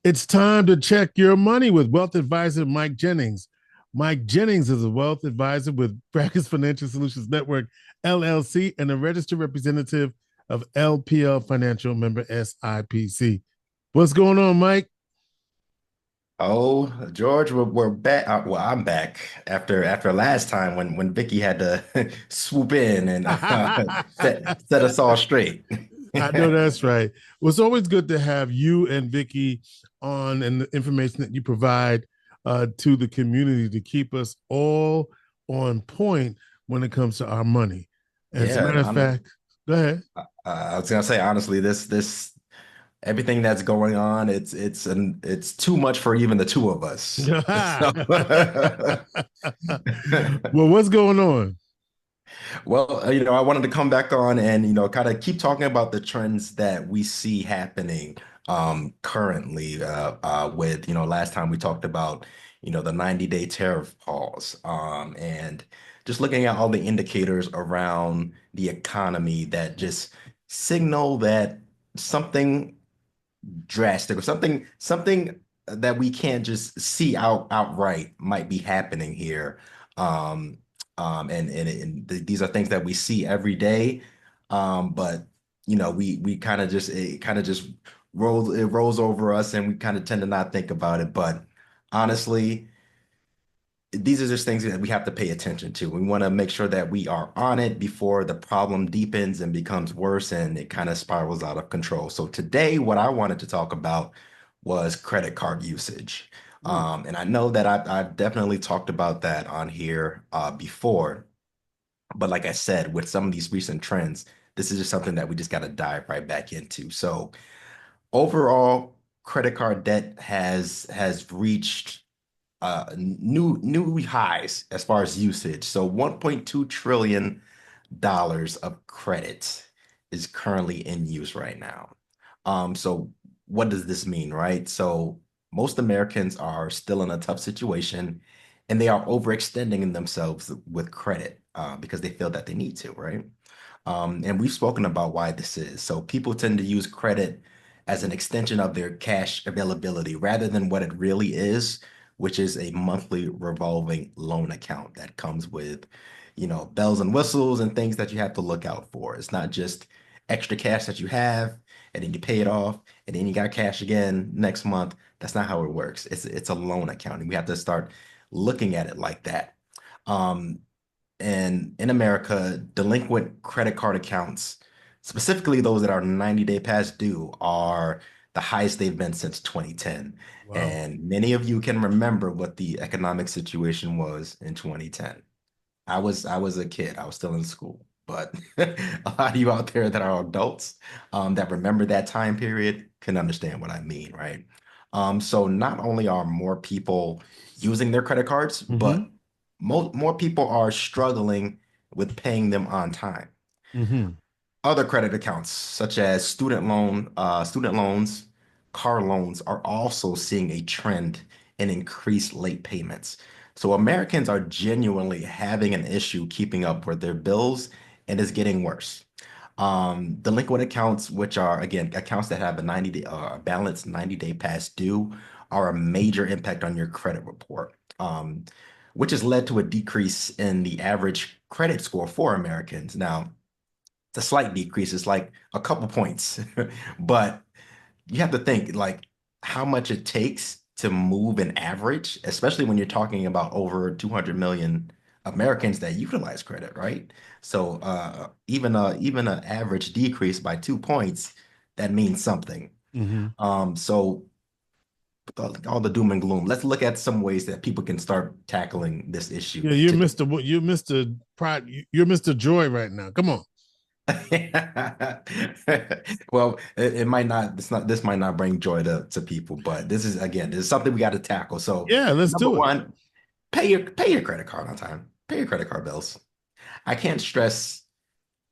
It's time to check your money with wealth advisor Mike Jennings. Mike Jennings is a wealth advisor with Brackens Financial Solutions Network, LLC, and a registered representative of LPL Financial, member SIPC. What's going on, Mike? Oh, George, we're back. Well, I'm back after last time when Vicky had to swoop in and set us all straight. I know that's right. Well, it's always good to have you and Vicky on and the information that you provide to the community to keep us all on point when it comes to our money. As a Yeah, matter of fact, go ahead. I was gonna say honestly, this everything that's going on, it's too much for even the two of us. So, Well, what's going on? well, I wanted to come back on and kind of keep talking about the trends that we see happening currently with last time we talked about the 90-day tariff pause and just looking at all the indicators around the economy that just signal that something drastic or something that we can't just see outright might be happening here. Um, and these are things that we see every day. But we kind of just it kind of just rolls over us and we kind of tend to not think about it. But honestly, these are just things that we have to pay attention to. We want to make sure that we are on it before the problem deepens and becomes worse and it kind of spirals out of control. So today, what I wanted to talk about was credit card usage. And I know that I've definitely talked about that on here before. But like I said, with some of these recent trends, this is just something that we just got to dive right back into. So overall, credit card debt has reached new highs as far as usage. So 1.2 trillion dollars of credit is currently in use right now. So what does this mean, right? So most Americans are still in a tough situation and they are overextending themselves with credit because they feel that they need to, right? And we've spoken about why this is. So people tend to use credit as an extension of their cash availability rather than what it really is, which is a monthly revolving loan account that comes with, bells and whistles and things that you have to look out for. It's not just extra cash that you have and then you pay it off and then you got cash again next month. That's not how it works. It's a loan account and we have to start looking at it like that. Um, and in America, delinquent credit card accounts, specifically those that are 90-day past due, are the highest they've been since 2010. Wow. And many of you can remember what the economic situation was in 2010. I was a kid, I was still in school, but a lot of you out there that are adults that remember that time period can understand what I mean, right? So not only are more people using their credit cards, Mm-hmm. but more people are struggling with paying them on time. Mm-hmm. Other credit accounts, such as student loans, car loans, are also seeing a trend in increased late payments. So Americans are genuinely having an issue keeping up with their bills, and it's getting worse. Delinquent accounts, which are again accounts that have a 90-day balance 90-day past due, are a major impact on your credit report. Which has led to a decrease in the average credit score for Americans. Now, it's a slight decrease. It's like a couple points, but you have to think like how much it takes to move an average, especially when you're talking about over 200 million Americans that utilize credit, right? So even an average decrease by 2 points, that means something. Mm-hmm. So all the doom and gloom, let's look at some ways that people can start tackling this issue Yeah, you're today. Mr. You're Mr. Pride. You're Mr. Joy right now. Come on. Well, it might not, this might not bring joy to people, but this is something we got to tackle. So Yeah, let's number do it. one, pay your credit card on time. Pay your credit card bills. I can't stress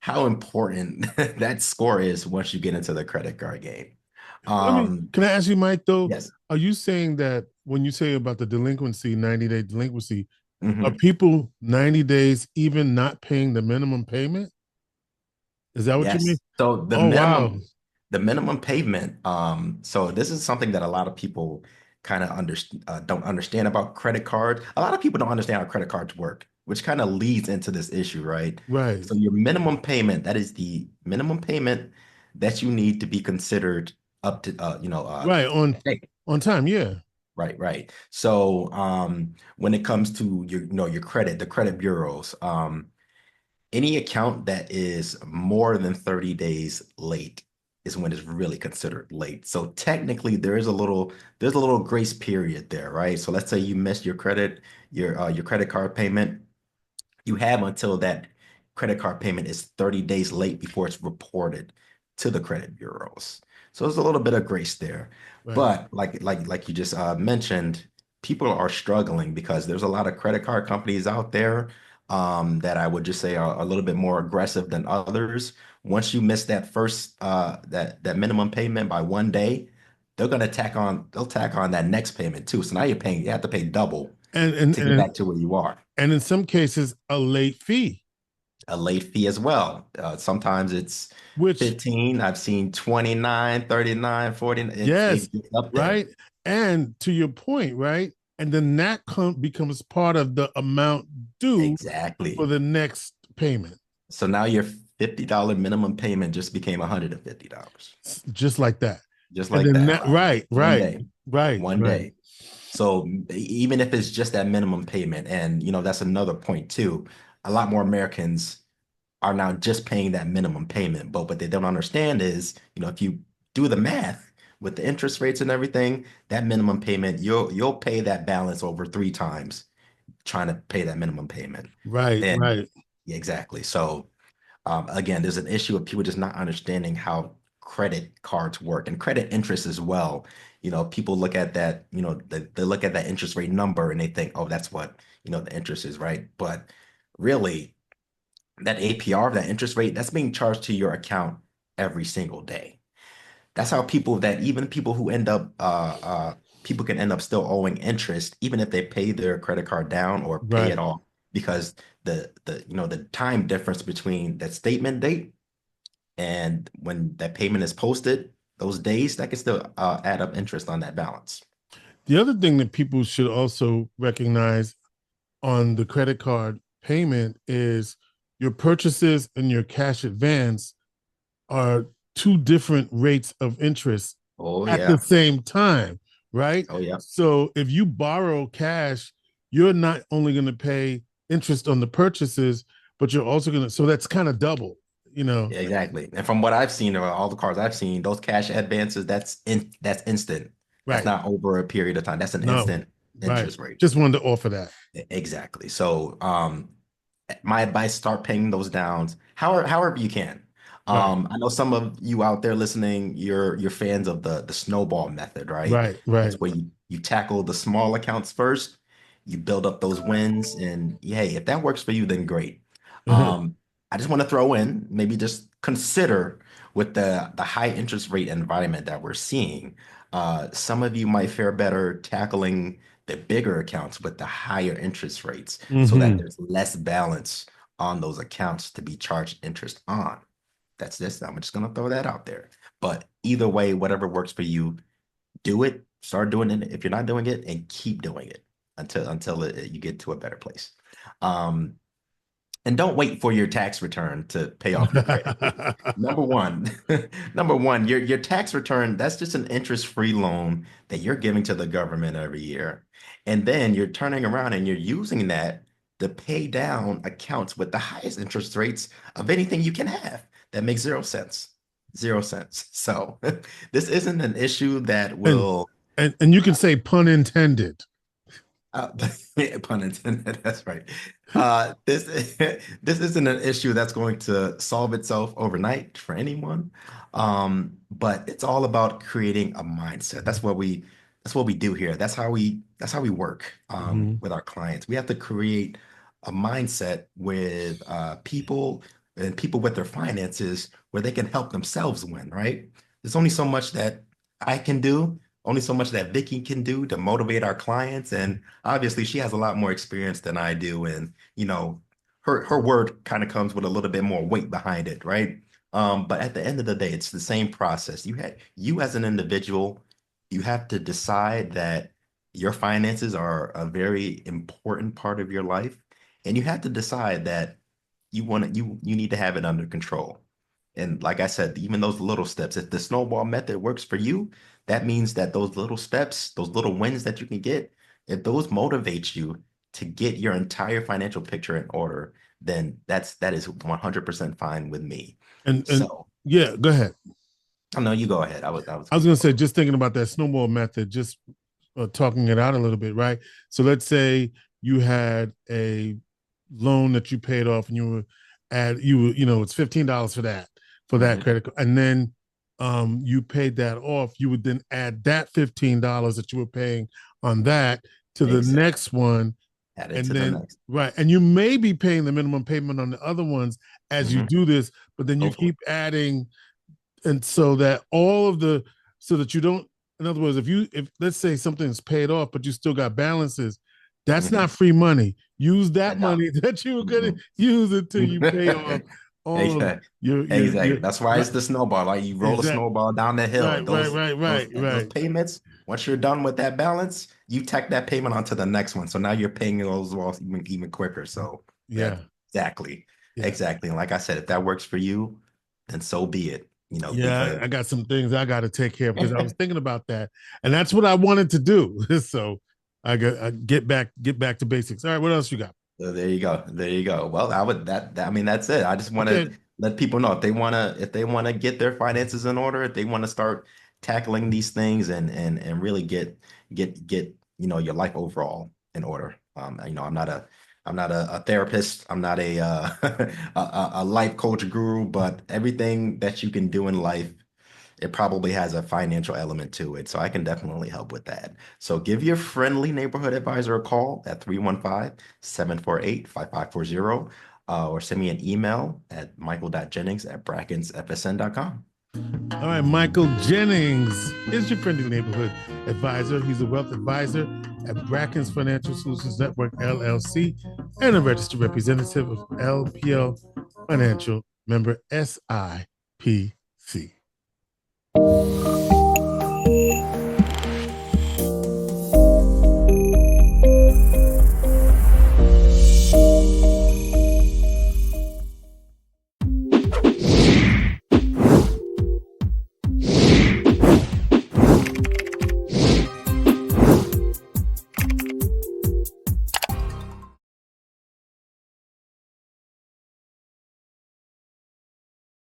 how important that score is once you get into the credit card game. Um, Can I ask you, Mike, though, yes. are you saying that when you say about the delinquency, 90-day delinquency, are Mhm. people 90 days even not paying the minimum payment? Is that what you mean? Yes. So Oh, wow. The minimum payment. So this is something that a lot of people kind of don't understand about credit cards. A lot of people don't understand how credit cards work, which kind of leads into this issue, right? Right. So your minimum payment, that is the minimum payment that you need to be considered up to, Right. hey, On time. Yeah. right, right. So when it comes to your credit, the credit bureaus, any account that is more than 30 days late is when it's really considered late. So technically there's a little grace period there, right? So let's say you missed your credit card payment. You have until that credit card payment is 30 days late before it's reported to the credit bureaus. So there's a little bit of grace there. Right. But like you just mentioned, people are struggling because there's a lot of credit card companies out there that I would just say are a little bit more aggressive than others. Once you miss that first that minimum payment by 1 day, they'll tack on that next payment too. So now you have to pay double And and to get and back to where you are. and in some cases, a late fee, A late fee as well. Sometimes it's which 15. I've seen 29, 39, 40. yes, It gets up there. right. And to your point, right? And then that becomes part of the amount due for Exactly. the next payment, So now your $50 minimum payment just became $150. just like that. Just And like then that. that, Wow. right, One right, day. right, One right, day. So even if it's just that minimum payment, and that's another point too. A lot more Americans are now just paying that minimum payment. But what they don't understand is, if you do the math with the interest rates and everything, that minimum payment, you'll pay that balance over 3 times trying to pay that minimum payment. right, And right, yeah, exactly. So again, there's an issue of people just not understanding how credit cards work and credit interest as well. People look at that, they look at that interest rate number and they think, oh, that's what, the interest is, right? But really, that APR, that interest rate, that's being charged to your account every single day. That's how even people who people can end up still owing interest, even if they pay their credit card down or pay it right. off, because the time difference between that statement date and when that payment is posted, those days, that can still add up interest on that balance. The other thing that people should also recognize on the credit card payment is your purchases and your cash advance are two different rates of interest Oh at the yeah. same time, right? Oh yeah. So if you borrow cash, you're not only going to pay interest on the purchases, but you're also going to, so that's kind of double, you know? Yeah, exactly. And from what I've seen, or all the cards I've seen, those cash advances, that's instant. That's Right. not over a period of time. That's an No, instant right. interest rate. Just wanted to offer that. Exactly. So, my advice, start paying those down however you can. Right. I know some of you out there listening, you're fans of the snowball method, right? Right. Right. That's where you tackle the small accounts first, you build up those wins, and hey, if that works for you, then great. Um, I just want to throw in, maybe just consider with the high interest rate environment that we're seeing, some of you might fare better tackling the bigger accounts with the higher interest rates so that Mm-hmm. there's less balance on those accounts to be charged interest on. That's this. I'm just going to throw that out there. But either way, whatever works for you, do it. Start doing it if you're not doing it, and keep doing it until you get to a better place. Um, and don't wait for your tax return to pay off your credit. Number one, number one, your tax return, that's just an interest-free loan that you're giving to the government every year. And then you're turning around and you're using that to pay down accounts with the highest interest rates of anything you can have. That makes 0 cents. 0 cents. So this isn't an issue that and will and you can say pun intended. uh, pun intended. That's right. This this isn't an issue that's going to solve itself overnight for anyone. But it's all about creating a mindset. That's what we do here. That's how we work Mm-hmm. with our clients. We have to create a mindset with people and people with their finances where they can help themselves win, right? There's only so much that I can do, only so much that Vicky can do to motivate our clients. And obviously, she has a lot more experience than I do. And, her word kind of comes with a little bit more weight behind it, right? But at the end of the day, it's the same process. You as an individual, you have to decide that your finances are a very important part of your life, and you have to decide that you need to have it under control. And like I said, even those little steps, if the snowball method works for you, that means that those little steps, those little wins that you can get, if those motivate you to get your entire financial picture in order, then that is 100% fine with me. And So, yeah, go ahead. oh no, you go ahead. I was I was gonna going to say, close. just thinking about that snowball method, just talking it out a little bit, right? So let's say you had a loan that you paid off, and it's $15 for that Mhm. credit card, and then you paid that off. You would then add that $15 that you were paying on that to the Exactly. next one, Add it and to the then next. right, and you may be paying the minimum payment on the other ones as you Mhm. do this, but then you Hopefully. keep adding, and so that all of the so that you don't, in other words, if let's say something's paid off but you still got balances, that's not Mhm. free money. Use I that know. money that you were going to Mhm. use until you pay off all of Exactly. your Exactly. That's why right. it's the snowball. Like you roll a Exactly. snowball down the hill. Right, right, right, right, Those right. payments, once you're done with that balance, you tack that payment onto the next one. So now you're paying those off even quicker. So that Yeah, exactly. yeah. Exactly. And like I said, if that works for you, then so be it. Yeah, Because I got some things I got to take care of because I was thinking about that, and that's what I wanted to do. So I get back to basics. All right, what else you got? so there you go. There you go. Well, I mean, that's it. I just want to Okay. let people know if they want to get their finances in order, if they want to start tackling these things and really get your life overall in order. I'm not a therapist. I'm not a life coach guru, but everything that you can do in life, it probably has a financial element to it. So I can definitely help with that. So give your friendly neighborhood advisor a call at 315-748-5540, or send me an email at michael.jennings@brackensfsn.com. All right, Michael Jennings is your friendly neighborhood advisor. He's a wealth advisor at Brackens Financial Solutions Network, LLC, and a registered representative of LPL Financial, member SIPC.